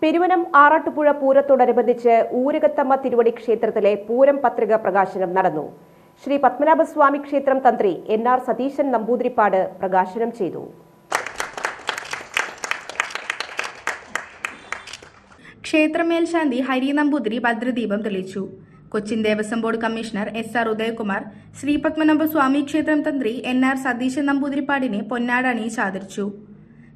പെരുവനം ആറാട്ടുപുഴ പൂരത്തോടനുബന്ധിച്ച് ഊരകത്തമ്മ തിരുവടി ക്ഷേത്രത്തിലെ പൂരം പത്രിക പ്രകാശനം നടന്നു. ശ്രീ പത്മനാഭസ്വാമി ക്ഷേത്രം തന്ത്രി NR സതീശൻ നമ്പൂതിരിപ്പാട് പ്രകാശനം ചെയ്തു. ക്ഷേത്രമേൽശാന്തി ഹരി നമ്പൂതിരി ഭദ്രദീപം തെളിയിച്ചു. Cochin Devaswom board commissioner SR Udayakumar Shri Padmanabhaswamy ക്ഷേത്രം തന്ത്രി NR സതീശൻ നമ്പൂതിരിപ്പാടിനെ പൊന്നാട അണിയിച്ച് ആദരിച്ചു.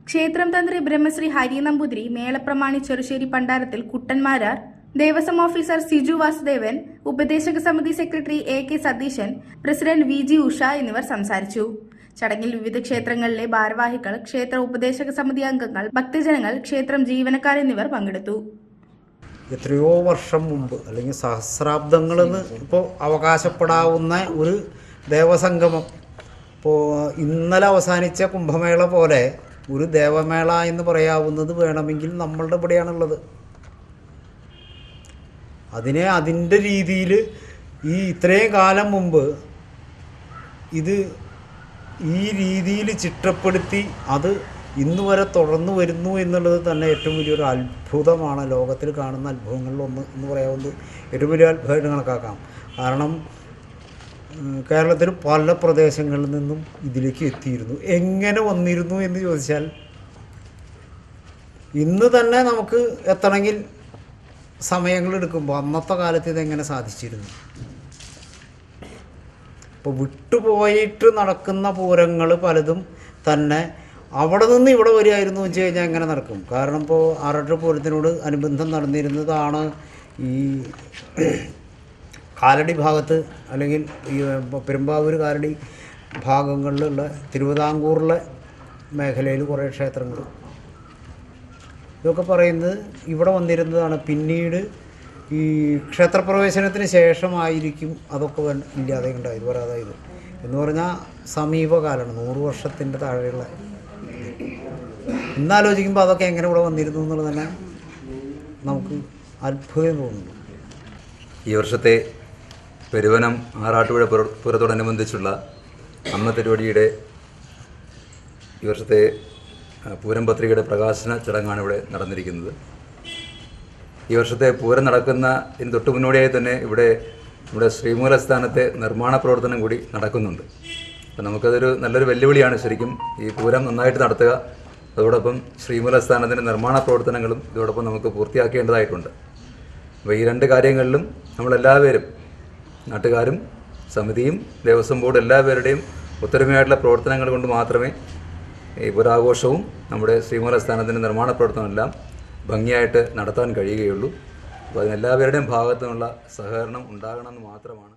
ക്ഷേത്രം തന്ത്രി ബ്രഹ്മശ്രീ ഹരി നമ്പൂതിരി, മേളപ്രമാണി ചെറുശ്ശേരി പണ്ടാരത്തിൽ കുട്ടന്മാരാർ, ദേവസ്വം ഓഫീസർ സിജു വാസുദേവൻ, ഉപദേശക സമിതി secretary AK Satheesan, president VG Usha എന്നിവർ സംസാരിച്ചു. ചടങ്ങിൽ വിവിധ ക്ഷേത്രങ്ങളിലെ ഭാരവാഹികൾ, ക്ഷേത്ര ഉപദേശക സമിതി അംഗങ്ങൾ, ഭക്തജനങ്ങൾ, ക്ഷേത്രം ജീവനക്കാർ എന്നിവർ പങ്കെടുത്തു. എത്രയോ വർഷം മുമ്പ് അല്ലെങ്കിൽ സഹസ്രാബ്ദങ്ങളെന്ന് ഇപ്പോൾ അവകാശപ്പെടാവുന്ന ഒരു ദേവസംഗമം ഇപ്പോൾ ഇന്നലെ അവസാനിച്ച കുംഭമേള പോലെ ഒരു ദേവമേള എന്ന് പറയാവുന്നത് വേണമെങ്കിൽ നമ്മളുടെ ഇവിടെയാണുള്ളത്. അതിനെ അതിൻ്റെ രീതിയിൽ ഈ ഇത്രയും കാലം മുമ്പ് ഇത് ഈ രീതിയിൽ ചിട്ടപ്പെടുത്തി അത് ഇന്ന് വരെ തുടർന്നു വരുന്നു എന്നുള്ളത് തന്നെ ഏറ്റവും വലിയൊരു അത്ഭുതമാണ്. ലോകത്തിൽ കാണുന്ന അത്ഭുതങ്ങളിലൊന്ന് എന്ന് പറയാവുന്നത് ഏറ്റവും വലിയ അത്ഭുതമായിട്ട് കണക്കാക്കാം. കാരണം കേരളത്തിൽ പല പ്രദേശങ്ങളിൽ നിന്നും ഇതിലേക്ക് എത്തിയിരുന്നു. എങ്ങനെ വന്നിരുന്നു എന്ന് ചോദിച്ചാൽ ഇന്ന് തന്നെ നമുക്ക് എത്തണമെങ്കിൽ സമയങ്ങളെടുക്കുമ്പോൾ അന്നത്തെ കാലത്ത് ഇതെങ്ങനെ സാധിച്ചിരുന്നു. ഇപ്പോൾ വിട്ടുപോയിട്ട് നടക്കുന്ന പൂരങ്ങൾ പലതും തന്നെ അവിടെ നിന്ന് ഇവിടെ വരികയായിരുന്നു വെച്ച് കഴിഞ്ഞാൽ എങ്ങനെ നടക്കും? കാരണം ഇപ്പോൾ ആറാട്ട് പൂരത്തിനോട് അനുബന്ധം നടന്നിരുന്നതാണ് ഈ കാലടി ഭാഗത്ത് അല്ലെങ്കിൽ ഈ പെരുമ്പാവൂർ കാലടി ഭാഗങ്ങളിലുള്ള തിരുവിതാംകൂറിലെ മേഖലയിൽ കുറേ ക്ഷേത്രങ്ങൾ ഇതൊക്കെ പറയുന്നത് ഇവിടെ വന്നിരുന്നതാണ്. പിന്നീട് ഈ ക്ഷേത്രപ്രവേശനത്തിന് ശേഷമായിരിക്കും അതൊക്കെ ഇല്ലാതെ ഉണ്ടായത്, വരാതായത് എന്ന് പറഞ്ഞാൽ സമീപകാലമാണ്, 100 വർഷത്തിൻ്റെ താഴെയുള്ള. ഇന്നാലോചിക്കുമ്പോൾ അതൊക്കെ എങ്ങനെ ഇവിടെ വന്നിരുന്നു എന്നുള്ളത് തന്നെ നമുക്ക് അത്ഭുതം തോന്നുന്നു. ഈ വർഷത്തെ പെരുവനം ആറാട്ടുപുഴ പൂരത്തോടനുബന്ധിച്ചുള്ള അമ്മ തിരുവടിയുടെ ഈ വർഷത്തെ പൂരം പത്രികയുടെ പ്രകാശന ചടങ്ങാണ് ഇവിടെ നടന്നിരിക്കുന്നത്. ഈ വർഷത്തെ പൂരം നടക്കുന്ന ഇതിന് തൊട്ടു മുന്നോടിയായി തന്നെ ഇവിടെ നമ്മുടെ ശ്രീമൂലസ്ഥാനത്തെ നിർമ്മാണ പ്രവർത്തനം കൂടി നടക്കുന്നുണ്ട്. അപ്പോൾ നമുക്കതൊരു നല്ലൊരു വെല്ലുവിളിയാണ് ശരിക്കും ഈ പൂരം നന്നായിട്ട് നടത്തുക. അതോടൊപ്പം ശ്രീമൂലസ്ഥാനത്തിൻ്റെ നിർമ്മാണ പ്രവർത്തനങ്ങളും ഇതോടൊപ്പം നമുക്ക് പൂർത്തിയാക്കേണ്ടതായിട്ടുണ്ട്. അപ്പോൾ ഈ രണ്ട് കാര്യങ്ങളിലും നമ്മളെല്ലാവരും, നാട്ടുകാരും സമിതിയും ദേവസ്വം ബോർഡ് എല്ലാവരുടെയും ഒത്തൊരുമയായിട്ടുള്ള പ്രവർത്തനങ്ങൾ കൊണ്ട് മാത്രമേ ഈ പുരാഘോഷവും നമ്മുടെ ശ്രീമൂലസ്ഥാനത്തിൻ്റെ നിർമ്മാണ പ്രവർത്തനമെല്ലാം ഭംഗിയായിട്ട് നടത്താൻ കഴിയുകയുള്ളൂ. അപ്പോൾ അതിനെല്ലാവരുടെയും ഭാഗത്തുനിന്നുള്ള സഹകരണം ഉണ്ടാകണമെന്ന് മാത്രമാണ്